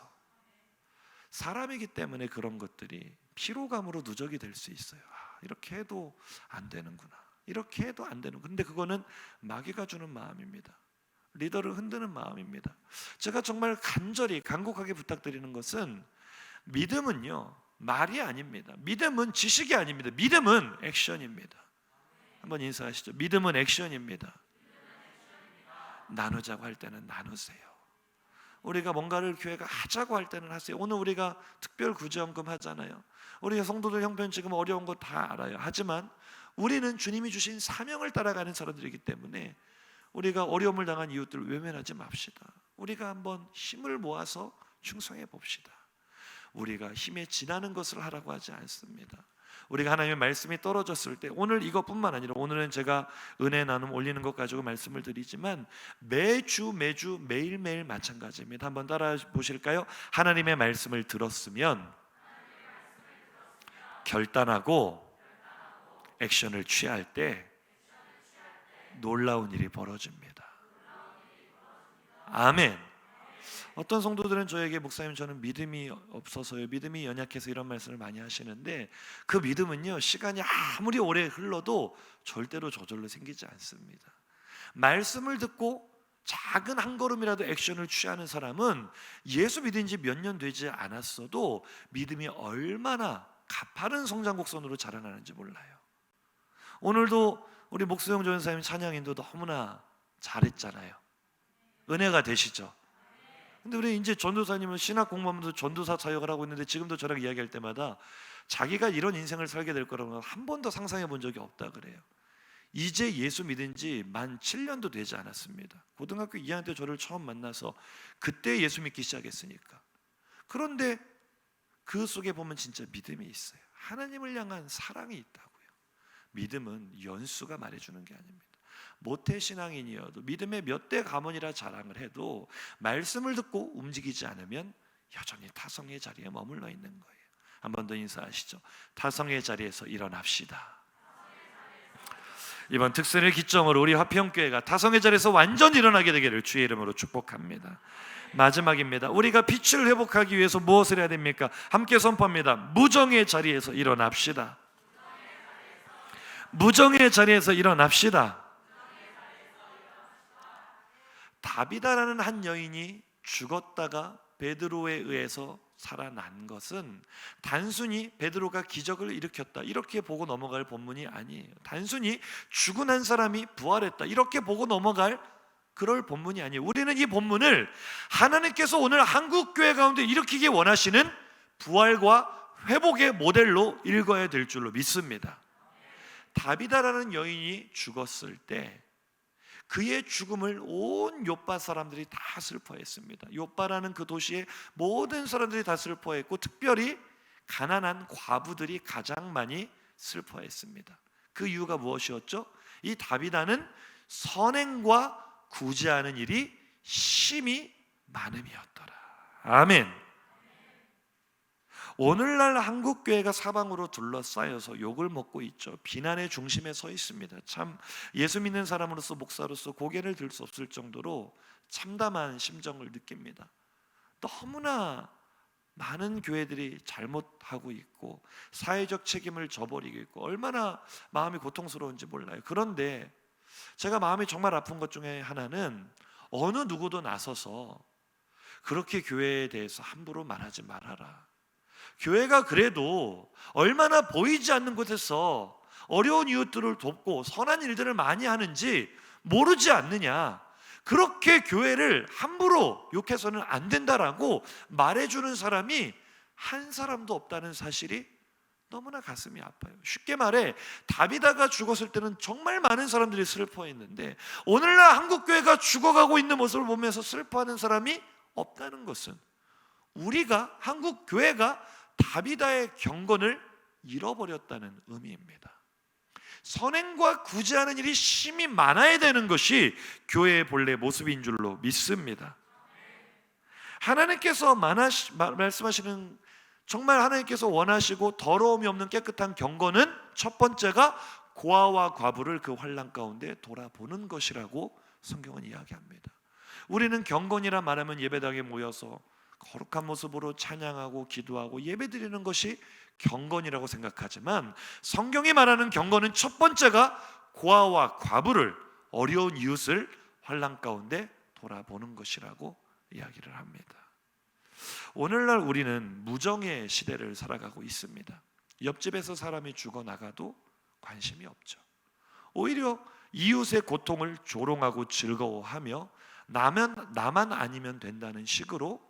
사람이기 때문에 그런 것들이 피로감으로 누적이 될 수 있어요. 이렇게 해도 안 되는구나. 이렇게 해도 안 되는. 근데 그거는 마귀가 주는 마음입니다. 리더를 흔드는 마음입니다. 제가 정말 간절히 간곡하게 부탁드리는 것은, 믿음은요 말이 아닙니다. 믿음은 지식이 아닙니다. 믿음은 액션입니다. 한번 인사하시죠. 믿음은 액션입니다. 나누자고 할 때는 나누세요. 우리가 뭔가를 교회가 하자고 할 때는 하세요. 오늘 우리가 특별 구제헌금 하잖아요. 우리 성도들 형편 지금 어려운 거 다 알아요. 하지만 우리는 주님이 주신 사명을 따라가는 사람들이기 때문에 우리가 어려움을 당한 이웃들을 외면하지 맙시다. 우리가 한번 힘을 모아서 충성해 봅시다. 우리가 힘에 지나는 것을 하라고 하지 않습니다. 우리가 하나님의 말씀이 떨어졌을 때, 오늘 이것뿐만 아니라, 오늘은 제가 은혜 나눔 올리는 것 가지고 말씀을 드리지만 매주 매일매일 마찬가지입니다. 한번 따라 보실까요? 하나님의 말씀을 들었으면 결단하고 액션을 취할 때 놀라운 일이 벌어집니다. 아멘. 어떤 성도들은 저에게, 목사님 저는 믿음이 없어서요, 믿음이 연약해서, 이런 말씀을 많이 하시는데, 그 믿음은요 시간이 아무리 오래 흘러도 절대로 저절로 생기지 않습니다. 말씀을 듣고 작은 한 걸음이라도 액션을 취하는 사람은 예수 믿은 지 몇 년 되지 않았어도 믿음이 얼마나 가파른 성장곡선으로 자라나는지 몰라요. 오늘도 우리 목수영 조연사님 찬양인도 너무나 잘했잖아요. 은혜가 되시죠? 근데 우리 이제 전도사님은 신학 공부하면서 전도사 사역을 하고 있는데, 지금도 저랑 이야기할 때마다 자기가 이런 인생을 살게 될 거라고 한 번도 상상해 본 적이 없다 그래요. 이제 예수 믿은 지 만 7년도 되지 않았습니다. 고등학교 2학년 때 저를 처음 만나서 그때 예수 믿기 시작했으니까. 그런데 그 속에 보면 진짜 믿음이 있어요. 하나님을 향한 사랑이 있다고요. 믿음은 연수가 말해주는 게 아닙니다. 모태신앙인이어도 믿음의 몇 대 가문이라 자랑을 해도 말씀을 듣고 움직이지 않으면 여전히 타성의 자리에 머물러 있는 거예요. 한 번 더 인사하시죠. 타성의 자리에서 일어납시다. 이번 특선을 기점으로 우리 화평교회가 타성의 자리에서 완전히 일어나게 되기를 주의 이름으로 축복합니다. 마지막입니다. 우리가 빛을 회복하기 위해서 무엇을 해야 됩니까? 함께 선포합니다. 무정의 자리에서 일어납시다. 무정의 자리에서 일어납시다. 다비다라는 한 여인이 죽었다가 베드로에 의해서 살아난 것은 단순히 베드로가 기적을 일으켰다 이렇게 보고 넘어갈 본문이 아니에요. 단순히 죽은 한 사람이 부활했다 이렇게 보고 넘어갈 그럴 본문이 아니에요. 우리는 이 본문을 하나님께서 오늘 한국교회 가운데 일으키기 원하시는 부활과 회복의 모델로 읽어야 될 줄로 믿습니다. 다비다라는 여인이 죽었을 때 그의 죽음을 온 요빠 사람들이 다 슬퍼했습니다. 요빠라는 그 도시의 모든 사람들이 다 슬퍼했고, 특별히 가난한 과부들이 가장 많이 슬퍼했습니다. 그 이유가 무엇이었죠? 이 다비다는 선행과 구제하는 일이 심히 많음이었더라. 아멘. 오늘날 한국 교회가 사방으로 둘러싸여서 욕을 먹고 있죠. 비난의 중심에 서 있습니다. 참 예수 믿는 사람으로서, 목사로서 고개를 들 수 없을 정도로 참담한 심정을 느낍니다. 너무나 많은 교회들이 잘못하고 있고 사회적 책임을 져버리고 있고 얼마나 마음이 고통스러운지 몰라요. 그런데 제가 마음이 정말 아픈 것 중에 하나는 어느 누구도 나서서 그렇게 교회에 대해서 함부로 말하지 말아라. 교회가 그래도 얼마나 보이지 않는 곳에서 어려운 이웃들을 돕고 선한 일들을 많이 하는지 모르지 않느냐. 그렇게 교회를 함부로 욕해서는 안 된다라고 말해주는 사람이 한 사람도 없다는 사실이 너무나 가슴이 아파요. 쉽게 말해 다비다가 죽었을 때는 정말 많은 사람들이 슬퍼했는데 오늘날 한국교회가 죽어가고 있는 모습을 보면서 슬퍼하는 사람이 없다는 것은 우리가, 한국교회가 다비다의 경건을 잃어버렸다는 의미입니다. 선행과 구제하는 일이 심히 많아야 되는 것이 교회의 본래 모습인 줄로 믿습니다. 하나님께서 말씀하시는, 정말 하나님께서 원하시고 더러움이 없는 깨끗한 경건은 첫 번째가 고아와 과부를 그 환난 가운데 돌아보는 것이라고 성경은 이야기합니다. 우리는 경건이라 말하면 예배당에 모여서 거룩한 모습으로 찬양하고 기도하고 예배드리는 것이 경건이라고 생각하지만 성경이 말하는 경건은 첫 번째가 고아와 과부를, 어려운 이웃을 환난 가운데 돌아보는 것이라고 이야기를 합니다. 오늘날 우리는 무정의 시대를 살아가고 있습니다. 옆집에서 사람이 죽어나가도 관심이 없죠. 오히려 이웃의 고통을 조롱하고 즐거워하며 나만 아니면 된다는 식으로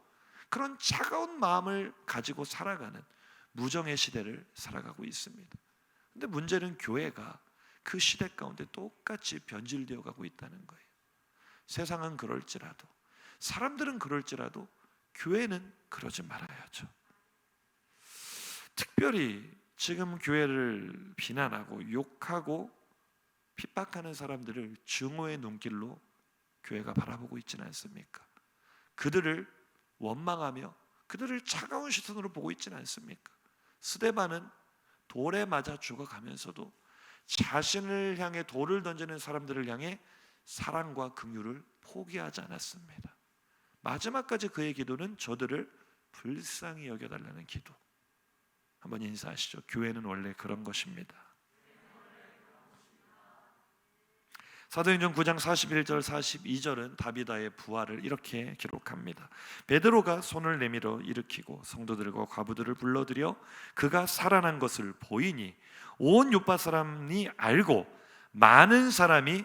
그런 차가운 마음을 가지고 살아가는 무정의 시대를 살아가고 있습니다. 근데 문제는 교회가 그 시대 가운데 똑같이 변질되어 가고 있다는 거예요. 세상은 그럴지라도, 사람들은 그럴지라도 교회는 그러지 말아야죠. 특별히 지금 교회를 비난하고 욕하고 핍박하는 사람들을 증오의 눈길로 교회가 바라보고 있지는 않습니까? 그들을 원망하며 그들을 차가운 시선으로 보고 있지는 않습니까? 스데반은 돌에 맞아 죽어가면서도 자신을 향해 돌을 던지는 사람들을 향해 사랑과 긍휼을 포기하지 않았습니다. 마지막까지 그의 기도는 저들을 불쌍히 여겨달라는 기도. 한번 인사하시죠. 교회는 원래 그런 것입니다. 사도행전 9장 41절 42절은 다비다의 부활을 이렇게 기록합니다. 베드로가 손을 내밀어 일으키고 성도들과 과부들을 불러들여 그가 살아난 것을 보이니 온 요파 사람이 알고 많은 사람이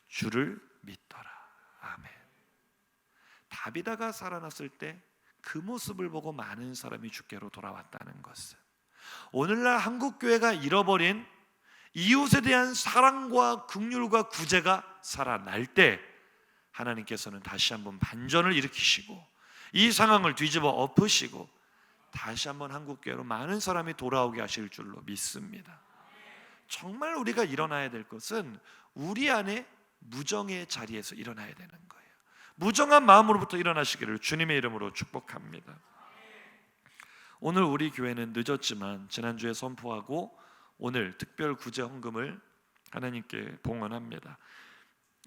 주를 믿더라. 아멘. 다비다가 살아났을 때 그 모습을 보고 많은 사람이 주께로 돌아왔다는 것은 오늘날 한국교회가 잃어버린 이웃에 대한 사랑과 긍휼과 구제가 살아날 때 하나님께서는 다시 한번 반전을 일으키시고 이 상황을 뒤집어 엎으시고 다시 한번 한국교회로 많은 사람이 돌아오게 하실 줄로 믿습니다. 정말 우리가 일어나야 될 것은 우리 안에 무정의 자리에서 일어나야 되는 거예요. 무정한 마음으로부터 일어나시기를 주님의 이름으로 축복합니다. 오늘 우리 교회는 늦었지만 지난주에 선포하고 오늘 특별 구제 헌금을 하나님께 봉헌합니다.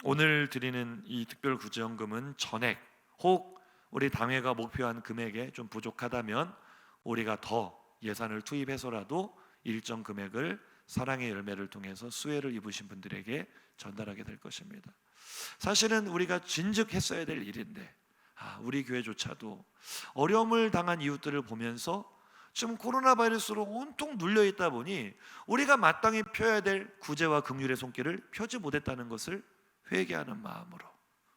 오늘 드리는 이 특별 구제 헌금은 전액, 혹 우리 당회가 목표한 금액에 좀 부족하다면 우리가 더 예산을 투입해서라도 일정 금액을 사랑의 열매를 통해서 수혜를 입으신 분들에게 전달하게 될 것입니다. 사실은 우리가 진즉했어야 될 일인데 우리 교회조차도 어려움을 당한 이웃들을 보면서 지금 코로나 바이러스로 온통 눌려 있다 보니 우리가 마땅히 펴야 될 구제와 긍휼의 손길을 펴지 못했다는 것을 회개하는 마음으로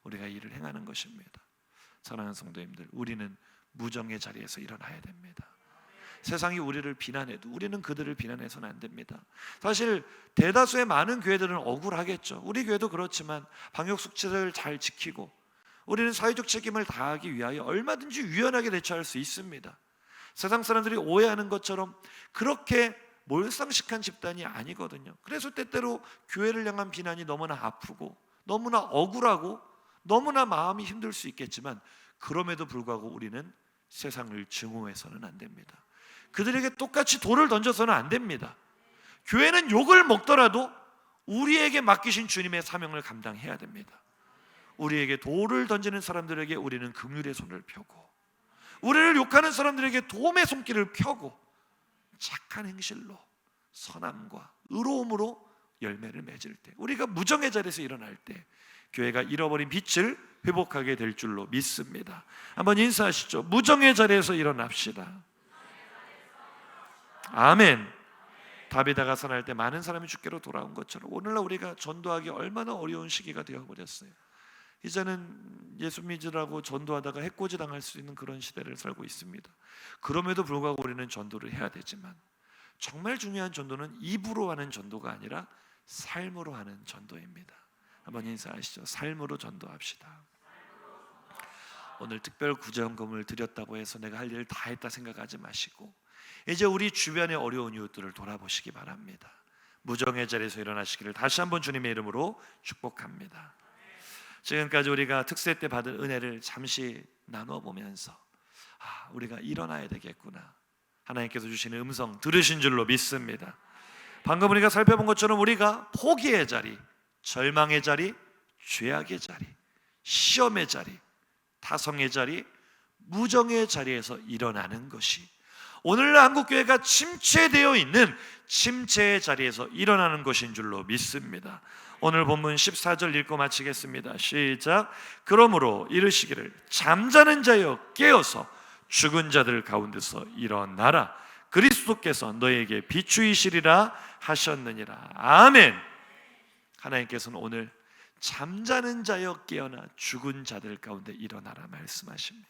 우리가 일을 행하는 것입니다. 사랑하는 성도님들, 우리는 무정의 자리에서 일어나야 됩니다. 세상이 우리를 비난해도 우리는 그들을 비난해서는 안 됩니다. 사실 대다수의 많은 교회들은 억울하겠죠. 우리 교회도 그렇지만 방역 수칙을 잘 지키고 우리는 사회적 책임을 다하기 위하여 얼마든지 유연하게 대처할 수 있습니다. 세상 사람들이 오해하는 것처럼 그렇게 몰상식한 집단이 아니거든요. 그래서 때때로 교회를 향한 비난이 너무나 아프고 너무나 억울하고 너무나 마음이 힘들 수 있겠지만 그럼에도 불구하고 우리는 세상을 증오해서는 안 됩니다. 그들에게 똑같이 돌을 던져서는 안 됩니다. 교회는 욕을 먹더라도 우리에게 맡기신 주님의 사명을 감당해야 됩니다. 우리에게 돌을 던지는 사람들에게 우리는 긍휼의 손을 펴고, 우리를 욕하는 사람들에게 도움의 손길을 펴고, 착한 행실로 선함과 의로움으로 열매를 맺을 때, 우리가 무정의 자리에서 일어날 때 교회가 잃어버린 빛을 회복하게 될 줄로 믿습니다. 한번 인사하시죠. 무정의 자리에서 일어납시다. 아멘. 다비다가 선할 때 많은 사람이 주께로 돌아온 것처럼 오늘날 우리가 전도하기 얼마나 어려운 시기가 되어버렸어요. 이제는 예수 믿으라고 전도하다가 해코지 당할 수 있는 그런 시대를 살고 있습니다. 그럼에도 불구하고 우리는 전도를 해야 되지만, 정말 중요한 전도는 입으로 하는 전도가 아니라 삶으로 하는 전도입니다. 한번 인사하시죠. 삶으로 전도합시다. 오늘 특별 구제헌금을 드렸다고 해서 내가 할 일을 다 했다 생각하지 마시고, 이제 우리 주변의 어려운 이웃들을 돌아보시기 바랍니다. 무정의 자리에서 일어나시기를 다시 한번 주님의 이름으로 축복합니다. 지금까지 우리가 특세 때 받은 은혜를 잠시 나눠보면서 우리가 일어나야 되겠구나, 하나님께서 주시는 음성 들으신 줄로 믿습니다. 방금 우리가 살펴본 것처럼 우리가 포기의 자리, 절망의 자리, 죄악의 자리, 시험의 자리, 타성의 자리, 무정의 자리에서 일어나는 것이 오늘날 한국교회가 침체되어 있는 침체의 자리에서 일어나는 것인 줄로 믿습니다. 오늘 본문 14절 읽고 마치겠습니다. 시작. 그러므로 이르시기를 잠자는 자여 깨어서 죽은 자들 가운데서 일어나라. 그리스도께서 너에게 비추이시리라 하셨느니라. 아멘. 하나님께서는 오늘 잠자는 자여 깨어나 죽은 자들 가운데 일어나라 말씀하십니다.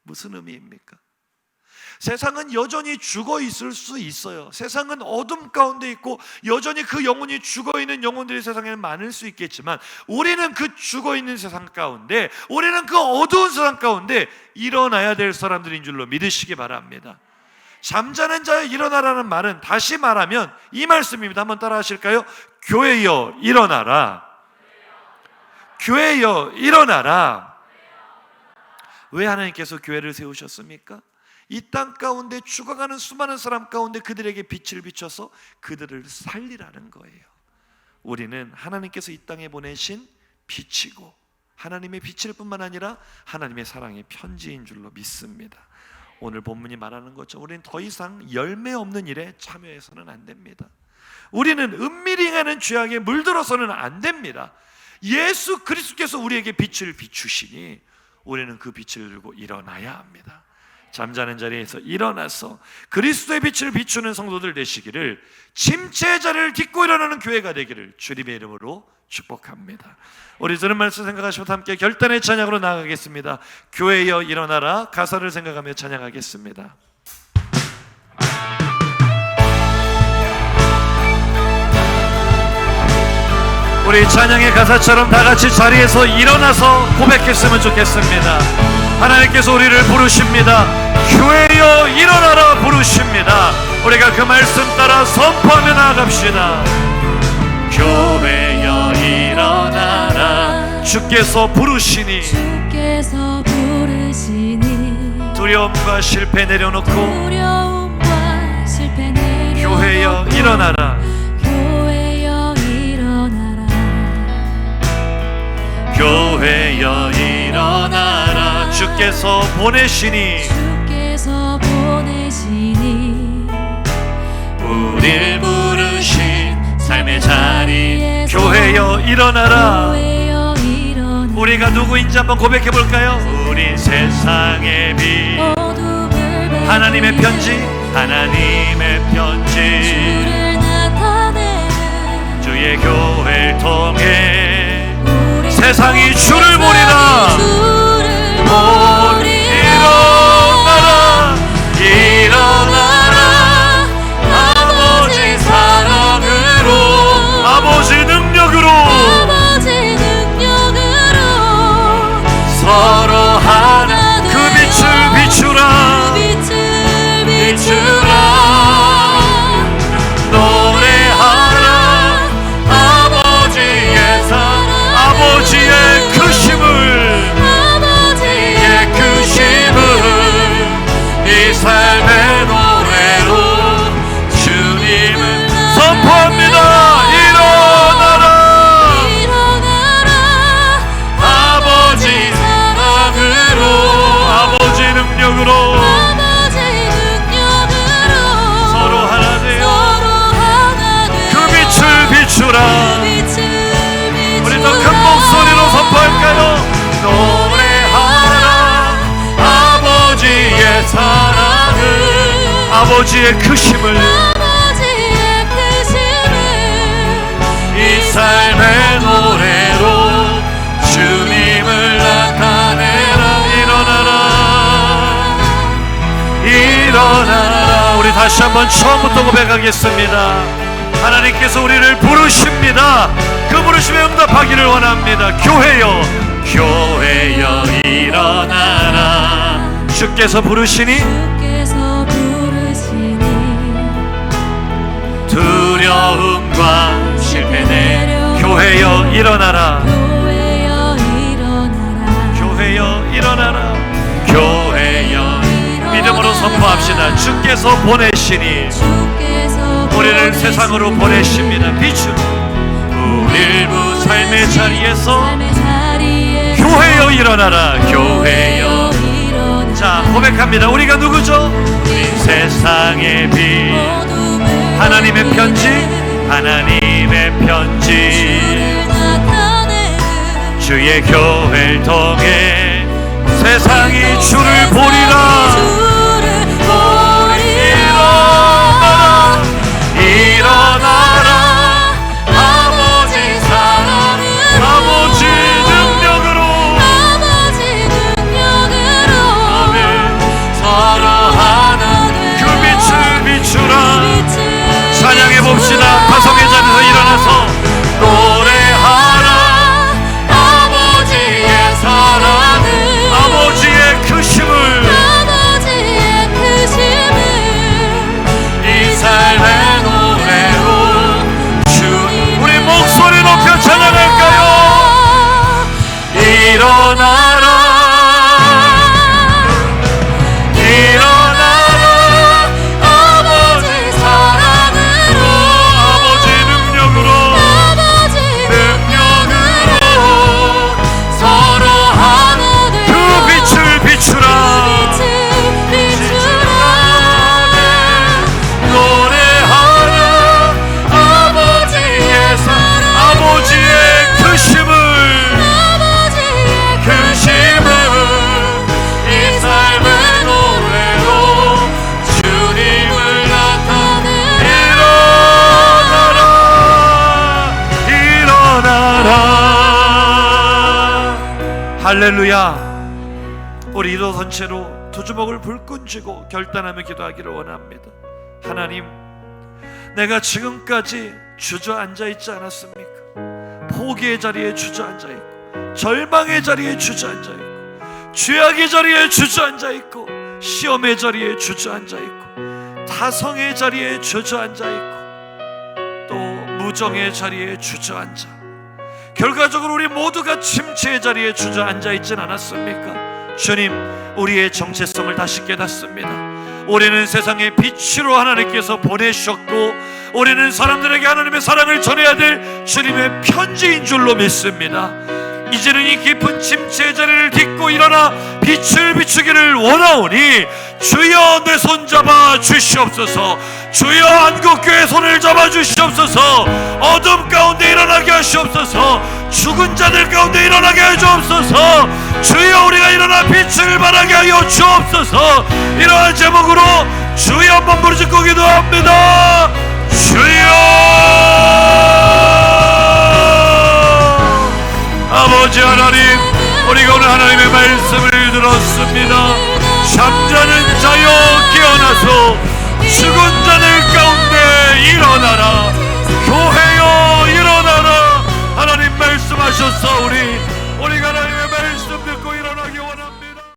무슨 의미입니까? 세상은 여전히 죽어 있을 수 있어요. 세상은 어둠 가운데 있고 여전히 그 영혼이 죽어 있는 영혼들이 세상에 많을 수 있겠지만, 우리는 그 죽어 있는 세상 가운데, 우리는 그 어두운 세상 가운데 일어나야 될 사람들인 줄로 믿으시기 바랍니다. 잠자는 자여 일어나라는 말은 다시 말하면 이 말씀입니다. 한번 따라 하실까요? 교회여 일어나라. 교회여 일어나라. 왜 하나님께서 교회를 세우셨습니까? 이 땅 가운데 죽어가는 수많은 사람 가운데 그들에게 빛을 비춰서 그들을 살리라는 거예요. 우리는 하나님께서 이 땅에 보내신 빛이고 하나님의 빛일 뿐만 아니라 하나님의 사랑의 편지인 줄로 믿습니다. 오늘 본문이 말하는 것처럼 우리는 더 이상 열매 없는 일에 참여해서는 안 됩니다. 우리는 은밀히 행하는 죄악에 물들어서는 안 됩니다. 예수 그리스도께서 우리에게 빛을 비추시니 우리는 그 빛을 들고 일어나야 합니다. 잠자는 자리에서 일어나서 그리스도의 빛을 비추는 성도들 되시기를, 침체의 자리를 딛고 일어나는 교회가 되기를 주님의 이름으로 축복합니다. 우리 들은 말씀 생각하시면서 함께 결단의 찬양으로 나아가겠습니다. 교회여 일어나라. 가사를 생각하며 찬양하겠습니다. 우리 찬양의 가사처럼 다 같이 자리에서 일어나서 고백했으면 좋겠습니다. 하나님께서 우리를 부르십니다. 교회여 일어나라 부르십니다. 우리가 그 말씀 따라 선포하며 나아갑시다. 교회여 일어나라. 주께서 부르시니 두려움과 실패 내려놓고 교회여 일어나라. 교회여 일어나라. 주께서 보내시니 우릴 부르신 삶의 자리. 교회여 일어나라. 우리가 누구인지 한번 고백해볼까요? 우린 세상의 빛, 하나님의 편지, 하나님의 편지, 주의 교회를 통해 세상이 주를 보리라. 일어나라. 일어나라. 아버지 사랑으로, 아버지 능력으로, 서로 하나 그 빛을 비추라. 비추라. 노래하라. 아버지의 크심을 아버지의 크심을 이 삶의 노래로 주님을 나타내라. 일어나라. 우리 다시 한번 처음부터 고백하겠습니다. 하나님께서 우리를 부르십니다. 그 부르심에 응답하기를 원합니다. 교회여, 교회여 일어나라. 주께서 부르시니 두려움과 실패 내려 교회여 일어나라. 교회여 일어나라. 교회여 믿음으로 선포합시다. 주께서 보내시니 우리를 세상으로 보내십니다. 비추 우리 일부 삶의 자리에서 교회여 일어나라. 교회여. 자, 고백합니다. 우리가 누구죠? 우리 세상의 빛, 하나님의 편지, 하나님의 편지. 주의 교회를 통해 세상이 주를 보리라. 일어나라. 아버지 사랑으로, 아버지 능력으로, 아멘. 서로 하나 그 빛을 비추라. 찬양해 봅시다. 가성의 자리에서 일어나서 노래하라. 아버지의 사랑을, 아버지의 크심을, 이 삶의 노래로 주 우리 목소리 높여 찬양할까요? 일어나라. 할렐루야. 우리 이도 전체로 두 주먹을 불끈 쥐고 결단하며 기도하기를 원합니다. 하나님, 내가 지금까지 주저앉아 있지 않았습니까? 포기의 자리에 주저앉아 있고, 절망의 자리에 주저앉아 있고, 죄악의 자리에 주저앉아 있고, 시험의 자리에 주저앉아 있고, 타성의 자리에 주저앉아 있고, 또 무정의 자리에 주저앉아, 결과적으로 우리 모두가 침체의 자리에 주저앉아 있진 않았습니까? 주님, 우리의 정체성을 다시 깨닫습니다. 우리는 세상의 빛으로 하나님께서 보내셨고, 우리는 사람들에게 하나님의 사랑을 전해야 될 주님의 편지인 줄로 믿습니다. 이제는 이 깊은 침체의 자리를 딛고 일어나 빛을 비추기를 원하오니 주여 내 손 잡아 주시옵소서. 주여 한국교회 손을 잡아 주시옵소서. 어둠 가운데 일어나게 하시옵소서. 죽은 자들 가운데 일어나게 하여 주옵소서. 주여 우리가 일어나 빛을 발하게 하여 주옵소서. 이러한 제목으로 주여 한번 부르짖고 기도합니다. 주여. 아버지 하나님, 우리가 오늘 하나님의 말씀을 들었습니다. 잠자는 자여 깨어나서 죽은 자들 가운데 일어나라. 교회여 일어나라. 하나님 말씀하셨사 우리가 하나님의 말씀